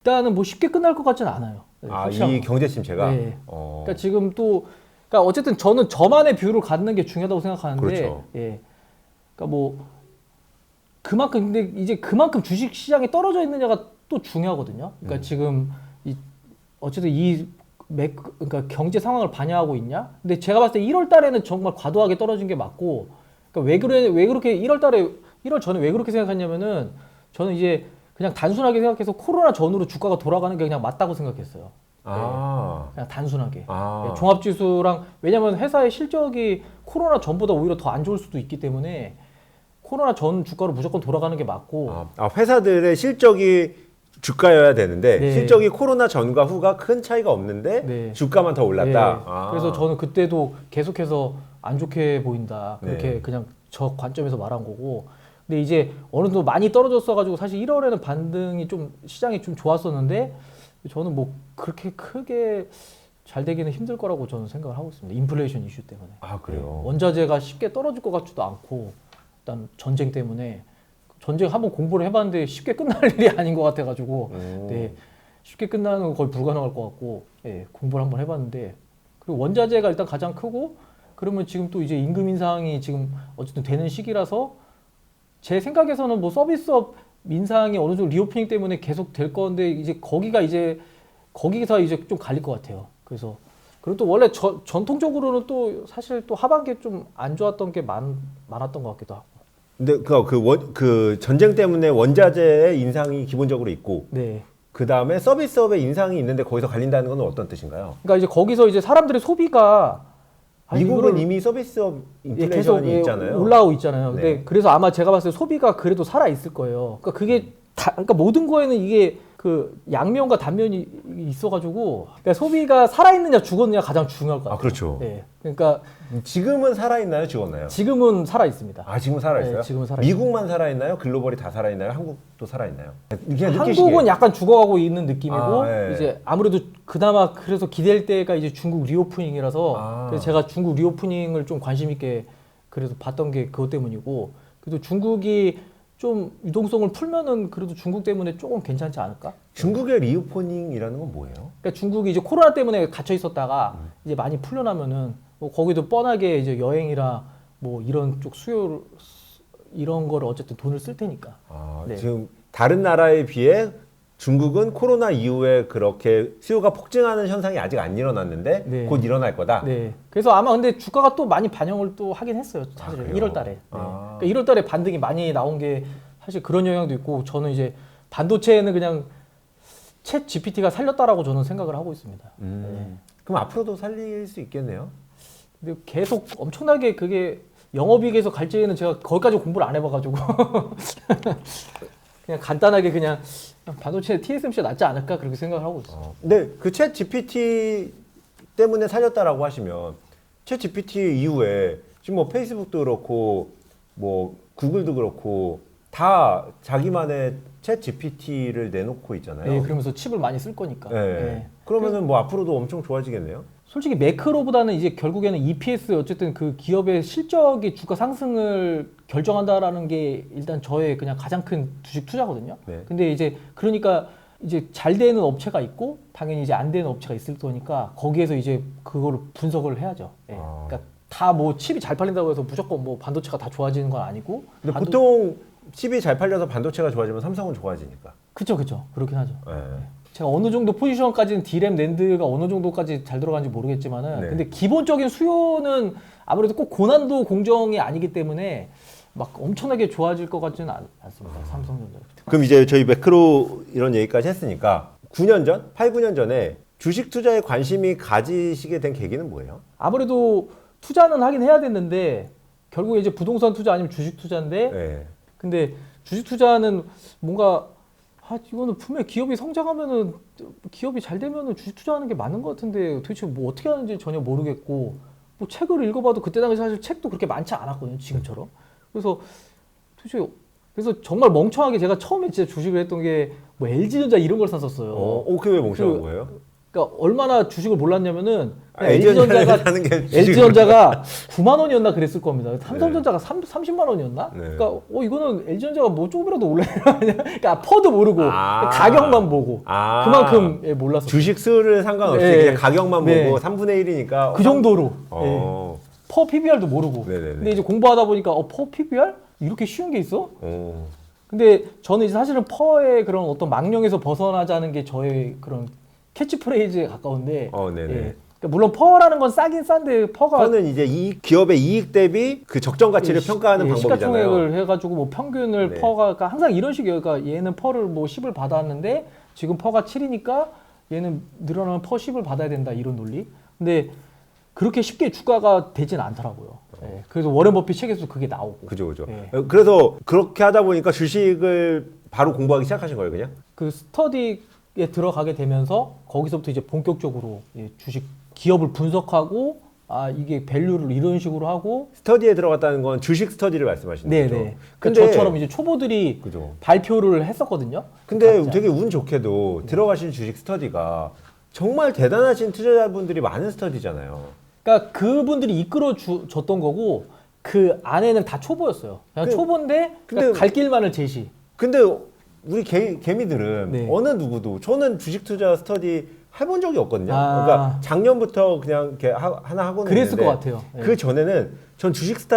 일단은 뭐 쉽게 끝날 것 같지는 않아요. 이 경제 침체가. 네. 그러니까 지금 또 그러니까 어쨌든 저는 저만의 뷰를 갖는 게 중요하다고 생각하는데, 그렇죠. 예. 그러니까 뭐 그만큼 근데 이제 그만큼 주식 시장이 떨어져 있느냐가 또 중요하거든요. 그러니까 지금 어쨌든 그러니까 경제 상황을 반영하고 있냐? 근데 제가 봤을 때 1월 달에는 정말 과도하게 떨어진 게 맞고, 그러니까 왜 그렇게 1월 달에 1월 전에 왜 그렇게 생각했냐면은 저는 이제 그냥 단순하게 생각해서 코로나 전후로 주가가 돌아가는 게 그냥 맞다고 생각했어요. 그냥 단순하게. 예, 종합지수랑 왜냐면 회사의 실적이 코로나 전보다 오히려 더 안 좋을 수도 있기 때문에 코로나 전 주가로 무조건 돌아가는 게 맞고. 회사들의 실적이 주가여야 되는데 네. 실적이 코로나 전과 후가 큰 차이가 없는데 네. 주가만 더 올랐다. 네. 그래서 저는 그때도 계속해서 안 좋게 보인다. 그렇게 네. 그냥 저 관점에서 말한 거고. 근데 이제 어느 정도 많이 떨어졌어가지고 사실 1월에는 반등이 좀 시장이 좀 좋았었는데 저는 뭐 그렇게 크게 잘 되기는 힘들 거라고 저는 생각을 하고 있습니다. 인플레이션 이슈 때문에. 그래요. 원자재가 쉽게 떨어질 것 같지도 않고 일단 전쟁 때문에 전쟁 한번 공부를 해봤는데 쉽게 끝날 일이 아닌 것 같아가지고 네, 쉽게 끝나는 건 거의 불가능할 것 같고 예, 공부를 한번 해봤는데 그리고 원자재가 일단 가장 크고 그러면 지금 또 이제 임금 인상이 지금 어쨌든 되는 시기라서 제 생각에서는 뭐 서비스업 인상이 어느 정도 리오프닝 때문에 계속 될 건데 이제 거기서 이제 좀 갈릴 것 같아요. 그래서 그리고 또 원래 전통적으로는 또 사실 또 하반기에 좀 안 좋았던 게 많았던 것 같기도 하고. 근데 그 전쟁 때문에 원자재의 인상이 기본적으로 있고 네. 그 다음에 서비스업의 인상이 있는데 거기서 갈린다는 건 어떤 뜻인가요? 그러니까 이제 거기서 이제 사람들의 소비가 미국은 이미 서비스업 인플레이션이 계속 있잖아요. 올라오고 있잖아요. 네. 근데 그래서 아마 제가 봤을 때 소비가 그래도 살아 있을 거예요. 그러니까 그게 그러니까 모든 거에는 이게 그 양면과 단면이 있어가지고 그러니까 소비가 살아 있느냐 죽었느냐 가장 중요할 것 같아요. 그렇죠. 네. 그러니까 지금은 살아있나요? 죽었나요? 지금은 살아 있습니다. 지금은 살아있어요? 네, 지금은 살아 미국만 살아있나요? 글로벌이 다 살아있나요? 한국도 살아있나요? 그냥 한국은 느끼시기에. 약간 죽어가고 있는 느낌이고 네. 이제 아무래도 그나마 그래서 기댈 때가 이제 중국 리오프닝이라서 그래서 제가 중국 리오프닝을 좀 관심 있게 그래도 봤던 게 그것 때문이고 그래도 중국이 좀 유동성을 풀면은 그래도 중국 때문에 조금 괜찮지 않을까? 중국의 리오프닝이라는 건 뭐예요? 그러니까 중국이 이제 코로나 때문에 갇혀 있었다가 이제 많이 풀려나면은 뭐 거기도 뻔하게 이제 여행이라 뭐 이런 쪽 수요 이런 거를 어쨌든 돈을 쓸 테니까. 네. 지금 다른 나라에 비해 중국은 코로나 이후에 그렇게 수요가 폭증하는 현상이 아직 안 일어났는데 네. 곧 일어날 거다. 네. 그래서 아마 근데 주가가 또 많이 반영을 또 하긴 했어요. 사실 그래요? 1월 달에. 네. 그러니까 1월 달에 반등이 많이 나온 게 사실 그런 영향도 있고 저는 이제 반도체는 그냥 챗 GPT가 살렸다라고 저는 생각을 하고 있습니다. 네. 그럼 앞으로도 살릴 수 있겠네요. 근데 계속 엄청나게 그게 영업이익에서 갈지는 제가 거기까지 공부를 안 해봐가지고 그냥 간단하게 그냥 반도체 TSMC가 낫지 않을까 그렇게 생각을 하고 있어요. 근데 그 챗 GPT 때문에 살렸다라고 하시면 챗 GPT 이후에 지금 뭐 페이스북도 그렇고 뭐 구글도 그렇고 다 자기만의 챗 GPT를 내놓고 있잖아요. 네, 그러면서 칩을 많이 쓸 거니까. 네. 네. 그러면은 뭐 앞으로도 엄청 좋아지겠네요. 솔직히 매크로보다는 이제 결국에는 EPS 어쨌든 그 기업의 실적이 주가 상승을 결정한다라는 게 일단 저의 그냥 가장 큰 주식 투자거든요. 네. 근데 이제 그러니까 이제 잘 되는 업체가 있고 당연히 이제 안 되는 업체가 있을 거니까 거기에서 이제 그거를 분석을 해야죠. 예. 그러니까 다 뭐 칩이 잘 팔린다고 해서 무조건 뭐 반도체가 다 좋아지는 건 아니고. 근데 보통 칩이 잘 팔려서 반도체가 좋아지면 삼성은 좋아지니까. 그쵸. 그렇긴 하죠. 네. 제가 어느 정도 포지션까지는 D램 낸드가 어느 정도까지 잘 들어가는지 모르겠지만은 네. 근데 기본적인 수요는 아무래도 꼭 고난도 공정이 아니기 때문에 막 엄청나게 좋아질 것 같지는 않습니다. 삼성전자. 그럼 이제 저희 매크로 이런 얘기까지 했으니까 9년 전, 8, 9년 전에 주식 투자에 관심이 가지시게 된 계기는 뭐예요? 아무래도 투자는 하긴 해야 됐는데 결국에 이제 부동산 투자 아니면 주식 투자인데 네. 근데 주식 투자는 뭔가 이거는 분명히 기업이 성장하면은 기업이 잘 되면은 주식 투자하는 게 맞는 것 같은데 도대체 뭐 어떻게 하는지 전혀 모르겠고 뭐 책을 읽어봐도 그때 당시 사실 책도 그렇게 많지 않았거든요 지금처럼. 그래서 도대체 그래서 정말 멍청하게 제가 처음에 진짜 주식을 했던 게 뭐 LG전자 이런 걸 샀었어요. 그게 왜 멍청한 거예요? 그러니까 얼마나 주식을 몰랐냐면은 LG전자가 사는 게 LG전자가 9만 원이었나 그랬을 겁니다. 삼성전자가 30만 원이었나? 네. 그러니까 이거는 LG전자가 뭐 조금이라도 올라야 그러니까 퍼도 모르고 아. 가격만 보고 아. 그만큼 몰랐어. 주식 수를 상관없이 네. 그냥 가격만 네. 보고 3분의 1이니까 그 정도로. 어. 퍼 PBR도 모르고. 네네네. 근데 이제 공부하다 보니까 퍼 PBR 이렇게 쉬운 게 있어? 어. 근데 저는 이제 사실은 퍼의 그런 어떤 망령에서 벗어나자는 게 저의 그런 캐치프레이즈에 가까운데. 네네. 예. 그러니까 물론 퍼라는 건 싸긴 싼데 퍼가 퍼는 이제 기업의 이익 대비 그 적정 가치를 평가하는 방법이잖아요. 시가총액을 해가지고 뭐 평균을 네. 퍼가 그러니까 항상 이런 식이에요. 그러니까 얘는 퍼를 뭐 10을 받았는데 지금 퍼가 7이니까 얘는 늘어나면 퍼 10을 받아야 된다 이런 논리. 근데 그렇게 쉽게 주가가 되진 않더라고요. 예. 그래서 워렌 버핏 책에서도 그게 나오고. 그죠. 예. 그래서 그렇게 하다 보니까 주식을 바로 공부하기 시작하신 거예요, 그냥? 그 스터디에 들어가게 되면서 거기서부터 이제 본격적으로 주식 기업을 분석하고 이게 밸류를 이런 식으로 하고 스터디에 들어갔다는 건 주식 스터디를 말씀하시는 거죠. 네네. 근데 그러니까 저처럼 이제 초보들이 그죠. 발표를 했었거든요. 근데 각자. 되게 운 좋게도 들어가신 주식 스터디가 정말 대단하신 투자자분들이 많은 스터디잖아요. 그러니까 그분들이 이끌어 줬던 거고 그 안에는 다 초보였어요. 그냥 초보인데 근데 갈 길만을 제시. 근데 우리 개미들은 네. 어느 누구도 저는 주식 투자 스터디 해본 적이 없거든요. 아. 그러니까 작년부터 그냥 이렇게 하나 하고는 그랬을 있는데 것 같아요. 네. 그 전에는 전 주식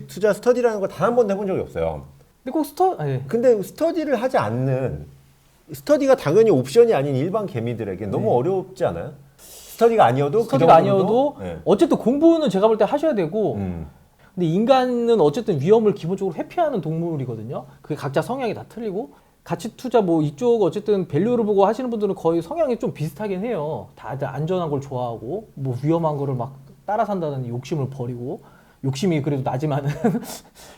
투자 스터디라는 걸 단 한 번도 해본 적이 없어요. 근데 꼭 근데 스터디를 하지 않는 스터디가 당연히 옵션이 아닌 일반 개미들에게 너무 어렵지 않아요? 스터디가 아니어도 스터디가 아니어도 네. 어쨌든 공부는 제가 볼 때 하셔야 되고 음. 근데 인간은 어쨌든 위험을 기본적으로 회피하는 동물이거든요. 그게 각자 성향이 다 틀리고 가치 투자 뭐 이쪽 어쨌든 밸류를 보고 하시는 분들은 거의 성향이 좀 비슷하긴 해요. 다들 안전한 걸 좋아하고 뭐 위험한 거를 막 따라 산다는 욕심을 버리고 욕심이 그래도 나지만은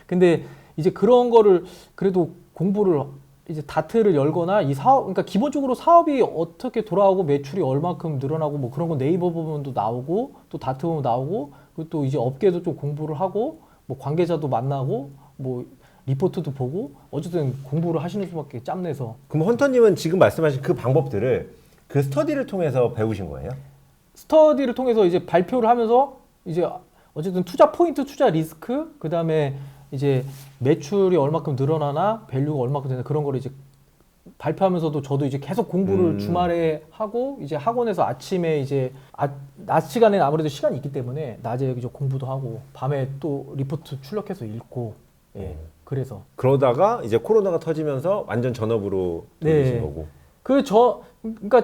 근데 이제 그런 거를 그래도 공부를 이제 다트를 열거나 이 사업 그러니까 기본적으로 사업이 어떻게 돌아오고 매출이 얼마큼 늘어나고 뭐 그런 거 네이버 부분도 나오고 또 다트 부분 나오고 그리고 또 이제 업계도 좀 공부를 하고 뭐 관계자도 만나고 뭐 리포트도 보고 어쨌든 공부를 하시는 수밖에 짬내서. 그럼 헌터님은 지금 말씀하신 그 방법들을 그 스터디를 통해서 배우신 거예요? 스터디를 통해서 이제 발표를 하면서 이제 어쨌든 투자 포인트, 투자 리스크, 그 다음에 이제 매출이 얼마큼 늘어나나, 밸류가 얼마큼 되나 그런 거를 이제 발표하면서도 저도 이제 계속 공부를 주말에 하고 이제 학원에서 아침에 이제 낮 시간에는 아무래도 시간이 있기 때문에 낮에 이제 공부도 하고 밤에 또 리포트 출력해서 읽고 그래서 그러다가 이제 코로나가 터지면서 완전 전업으로 돌리신 거고. 그러니까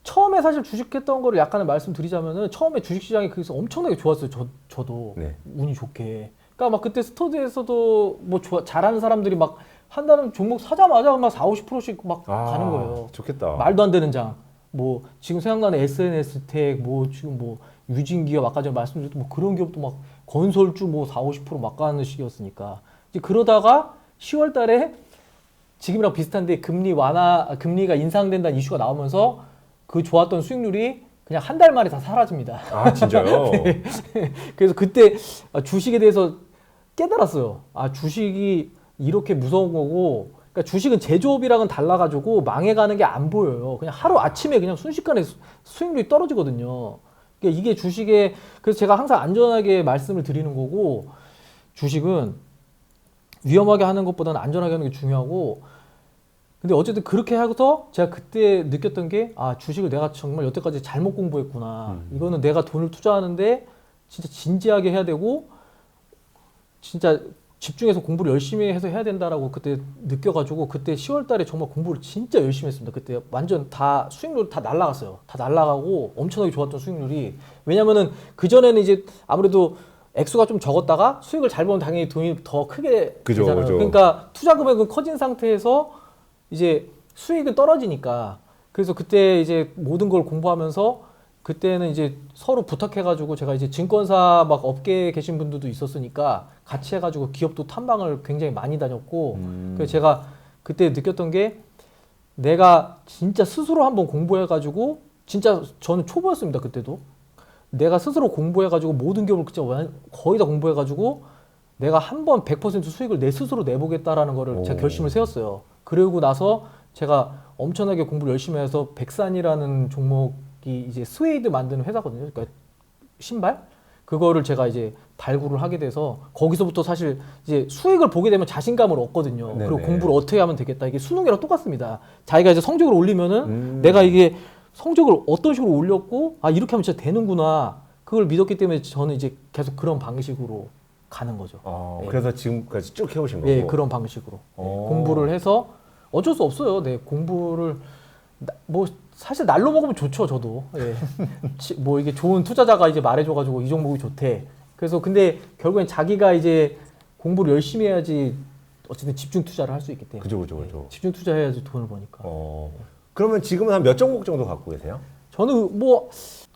처음에 사실 주식했던 거를 약간은 말씀드리자면은 처음에 주식시장이 그래서 엄청나게 좋았어요. 저도 네. 운이 좋게. 그러니까 막 그때 스터디에서도 뭐 잘하는 사람들이 막 한다는 종목 사자마자 막 40~50%씩 막 가는 거예요. 좋겠다. 말도 안 되는 장. 뭐 지금 생각나는 SNS 텍, 뭐 지금 뭐 유진 기업 아까 전에 말씀드렸던 뭐 그런 기업도 막 건설주 뭐 40~50%막 가는 시기였으니까. 이제 그러다가 10월달에 지금이랑 비슷한데 금리가 인상된다는 이슈가 나오면서 그 좋았던 수익률이 그냥 한 달 만에 다 사라집니다. 아 진짜요? 네. 그래서 그때 주식에 대해서 깨달았어요. 주식이 이렇게 무서운 거고, 그러니까 주식은 제조업이랑은 달라가지고 망해가는 게 안 보여요. 그냥 하루 아침에 그냥 순식간에 수익률이 떨어지거든요. 그러니까 이게 주식에 그래서 제가 항상 안전하게 말씀을 드리는 거고, 주식은 위험하게 하는 것보다는 안전하게 하는 게 중요하고. 근데 어쨌든 그렇게 해서 제가 그때 느꼈던 게 주식을 내가 정말 여태까지 잘못 공부했구나. 이거는 내가 돈을 투자하는데 진짜 진지하게 해야 되고 진짜 집중해서 공부를 열심히 해서 해야 된다라고 그때 느껴가지고 그때 10월 달에 정말 공부를 진짜 열심히 했습니다. 그때 완전 다 수익률 다 날라갔어요. 다 날라가고 엄청나게 좋았던 수익률이. 왜냐면은 그전에는 이제 아무래도 액수가 좀 적었다가 수익을 잘 보면 당연히 돈이 더 크게 되잖아요. 그죠. 그러니까 투자 금액은 커진 상태에서 이제 수익은 떨어지니까 그래서 그때 이제 모든 걸 공부하면서 그때는 이제 서로 부탁해가지고 제가 이제 증권사 막 업계에 계신 분들도 있었으니까 같이 해가지고 기업도 탐방을 굉장히 많이 다녔고 그래서 제가 그때 느꼈던 게 내가 진짜 스스로 한번 공부해가지고 진짜 저는 초보였습니다. 그때도 내가 스스로 공부해가지고 모든 기업을 진짜 거의 다 공부해가지고 내가 한번 100% 수익을 내 스스로 내보겠다라는 거를 제가 결심을 세웠어요. 그러고 나서 제가 엄청나게 공부를 열심히 해서 백산이라는 종목이 이제 스웨이드 만드는 회사거든요. 그러니까 신발 그거를 제가 이제 발굴을 하게 돼서 거기서부터 사실 이제 수익을 보게 되면 자신감을 얻거든요. 네네. 그리고 공부를 어떻게 하면 되겠다. 이게 수능이랑 똑같습니다. 자기가 이제 성적을 올리면은 내가 이게 성적을 어떤 식으로 올렸고 아 이렇게 하면 진짜 되는구나. 그걸 믿었기 때문에 저는 이제 계속 그런 방식으로 가는 거죠. 네. 그래서 지금까지 쭉 해오신 거고. 네, 그런 방식으로 공부를 해서 어쩔 수 없어요. 네, 공부를 뭐 사실 날로 먹으면 좋죠, 저도. 예. 뭐 이게 좋은 투자자가 이제 말해줘가지고 이 종목이 좋대. 그래서 근데 결국엔 자기가 이제 공부를 열심히 해야지 어쨌든 집중 투자를 할 수 있기 때문에. 그죠. 예, 집중 투자해야지 돈을 버니까. 그러면 지금은 한 몇 종목 정도 갖고 계세요? 저는 뭐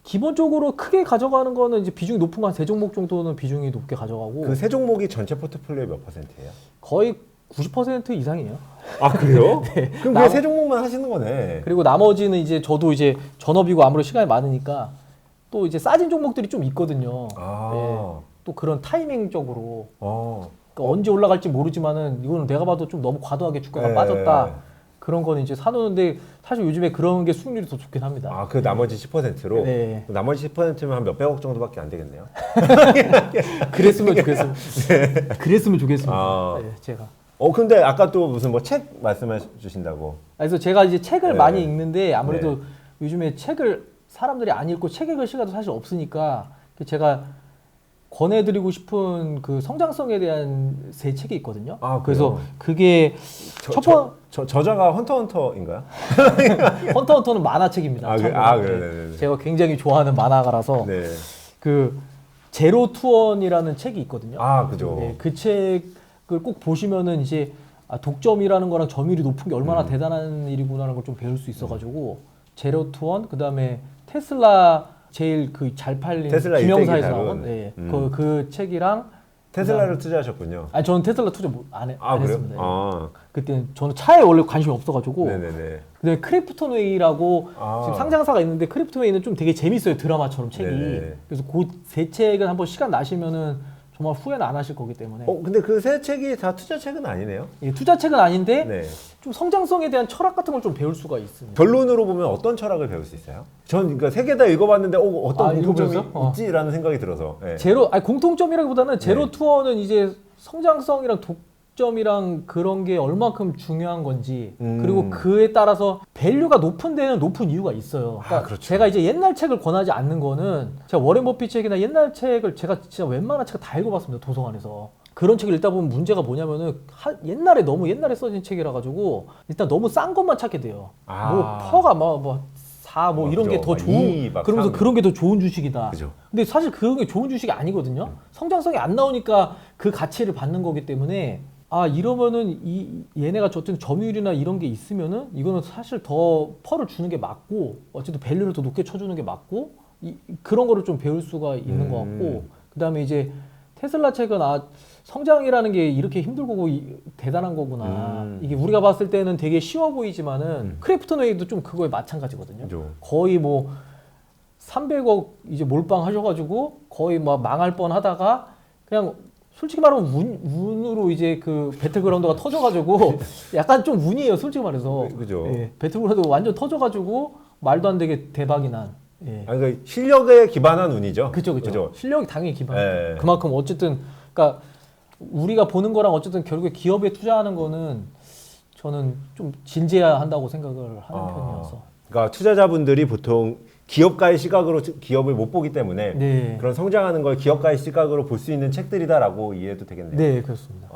기본적으로 크게 가져가는 거는 이제 비중이 높은 거 한 3종목 정도는 비중이 높게 가져가고 그 세 종목이 전체 포트폴리오의 몇 %예요? 거의 90% 이상이에요. 아 그래요? 네. 그럼 그냥 세 종목만 하시는 거네. 그리고 나머지는 이제 저도 이제 전업이고 아무래도 시간이 많으니까 또 이제 싸진 종목들이 좀 있거든요. 예, 또 그런 타이밍적으로 그러니까 언제 올라갈지 모르지만은 이거는 내가 봐도 좀 너무 과도하게 주가가 빠졌다. 그런 거는 이제 사놓는데 사실 요즘에 그런 게 수익률이 더 좋긴 합니다. 그 나머지 10%로? 네. 나머지 10%면 한 몇백억 정도밖에 안 되겠네요. 그랬으면 좋겠습니다. 그랬으면 좋겠습니다. 네, 제가. 근데 아까 또 무슨 뭐 책 말씀해 주신다고. 그래서 제가 이제 책을 네. 많이 읽는데 아무래도 요즘에 책을 사람들이 안 읽고 책 읽을 시간도 사실 없으니까 제가 권해드리고 싶은 그 성장성에 대한 세 책이 있거든요. 그래서 그게 저자가 헌터헌터인가요? 헌터헌터는 만화책입니다. 그래. 제가 굉장히 좋아하는 만화가라서 네. 그 제로 투원이라는 책이 있거든요. 그죠. 네, 그 책을 꼭 보시면은 이제 독점이라는 거랑 점유율이 높은 게 얼마나 대단한 일이구나라는 걸 좀 배울 수 있어가지고 제로 투원 그다음에 테슬라 제일 그 잘 팔린 테슬라 김영사에서 나온 그 책이랑 테슬라를 투자하셨군요. 저는 테슬라 투자 안 했습니다. 그래요? 그때는 저는 차에 원래 관심이 없어가지고. 네네네. 근데 크리프톤웨이라고 지금 상장사가 있는데 크리프톤웨이는 좀 되게 재밌어요. 드라마처럼 책이. 네네. 그래서 그 세 책은 한번 시간 나시면은 정말 후회는 안 하실 거기 때문에. 근데 그 세 책이 다 투자 책은 아니네요. 예, 투자 책은 아닌데 네. 좀 성장성에 대한 철학 같은 걸 좀 배울 수가 있습니다. 결론으로 보면 어떤 철학을 배울 수 있어요? 전 그러니까 세 개 다 읽어봤는데 어떤 공통점이 있지라는 생각이 들어서. 네. 공통점이라기보다는 제로 투어는 이제 성장성이랑 독점이랑 그런 게 얼마큼 중요한 건지 그리고 그에 따라서 밸류가 높은 데는 높은 이유가 있어요. 그러니까 그렇죠. 제가 이제 옛날 책을 권하지 않는 거는 제가 워렌 버핏 책이나 옛날 책을 제가 진짜 웬만한 책을 다 읽어봤습니다. 도서관에서. 그런 책을 읽다 보면 문제가 뭐냐면은 너무 옛날에 써진 책이라 가지고 일단 너무 싼 것만 찾게 돼요. 뭐 퍼가 이런 게 더 좋은 그러면서 그런 게 더 좋은 주식이다. 그죠. 근데 사실 그런 게 좋은 주식이 아니거든요. 성장성이 안 나오니까 그 가치를 받는 거기 때문에 이러면은 얘네가 어쨌든 점유율이나 이런 게 있으면은 이거는 사실 더 펄을 주는 게 맞고 어쨌든 밸류를 더 높게 쳐주는 게 맞고 그런 거를 좀 배울 수가 있는 것 같고 그다음에 이제 테슬라 책은 성장이라는 게 이렇게 힘들고 대단한 거구나. 이게 우리가 봤을 때는 되게 쉬워 보이지만은 크래프톤웨이도 좀 그거에 마찬가지거든요. 그죠. 거의 뭐 300억 이제 몰빵하셔가지고 거의 막 망할 뻔하다가 그냥 솔직히 말하면 운으로 이제 그 배틀그라운드가 터져가지고 약간 좀 운이에요, 솔직히 말해서. 그죠. 예, 배틀그라운드 완전 터져가지고 말도 안 되게 대박이 난. 예. 그러니까 실력에 기반한 운이죠. 그죠. 실력이 당연히 기반. 예. 그만큼 어쨌든 그러니까 우리가 보는 거랑 어쨌든 결국에 기업에 투자하는 거는 저는 좀 진지해야 한다고 생각을 하는 편이어서. 그러니까 투자자분들이 보통 기업가의 시각으로 기업을 못 보기 때문에 그런 성장하는 걸 기업가의 시각으로 볼 수 있는 책들이다라고 이해해도 되겠네요. 네, 그렇습니다.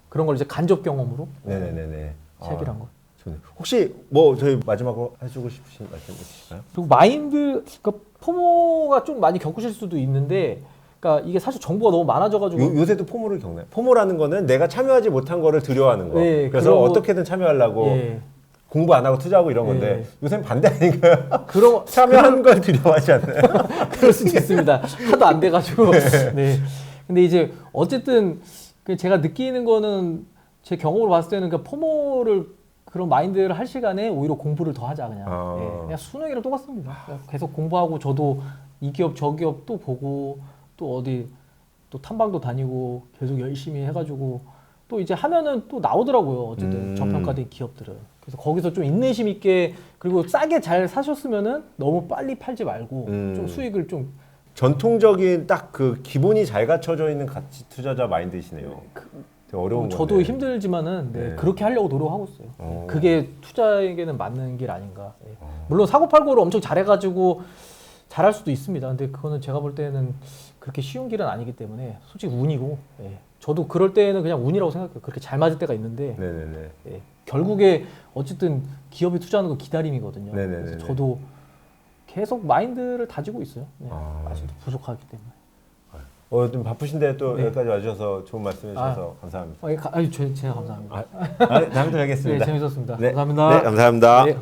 그런 걸 이제 간접 경험으로 네네네. 책이란 거. 좋네요. 혹시 뭐 저희 마지막으로 해주고 싶으신 말씀 있으실까요? 그리고 마인드, 그러니까 포모가 좀 많이 겪으실 수도 있는데, 그러니까 이게 사실 정보가 너무 많아져가지고 요새도 포모를 겪나요? 포모라는 거는 내가 참여하지 못한 거를 두려워하는 거. 그래서 어떻게든 참여하려고 공부 안 하고 투자하고 이런 건데 요새는 반대 아닌가요? 참여하는 걸 두려워하지 않나요? 그럴 수도 있습니다. 하도 안 돼가지고. 네. 근데 이제 어쨌든 제가 느끼는 거는 제 경험으로 봤을 때는 그 포모를 그런 마인드를 할 시간에 오히려 공부를 더 하자 그냥. 그냥 수능이랑 똑같습니다. 그냥 계속 공부하고 저도 이 기업 저 기업 또 보고 또 어디 또 탐방도 다니고 계속 열심히 해가지고 또 이제 하면은 또 나오더라고요. 어쨌든 저평가된 기업들은. 그래서 거기서 좀 인내심 있게 그리고 싸게 잘 사셨으면은 너무 빨리 팔지 말고 좀 수익을 좀 전통적인 딱 그 기본이 잘 갖춰져 있는 가치 투자자 마인드시네요. 되게 어려운 건데. 저도 힘들지만은 네, 네. 그렇게 하려고 노력하고 있어요. 오. 그게 투자에게는 맞는 길 아닌가. 예. 물론 사고팔고를 엄청 잘해가지고 잘할 수도 있습니다. 근데 그거는 제가 볼 때는 그렇게 쉬운 길은 아니기 때문에 솔직히 운이고 예. 저도 그럴 때는 그냥 운이라고 생각해요. 그렇게 잘 맞을 때가 있는데 네네네. 예. 결국에 어쨌든 기업이 투자하는 건 기다림이거든요. 네네네네. 그래서 저도 계속 마인드를 다지고 있어요. 네. 아. 아직도 부족하기 때문에. 좀 바쁘신데 또 네. 여기까지 와주셔서 좋은 말씀해 주셔서 감사합니다. 제가 감사합니다. 다음에 또 뵙겠습니다. 네, 재밌었습니다. 네. 감사합니다. 네, 감사합니다. 네.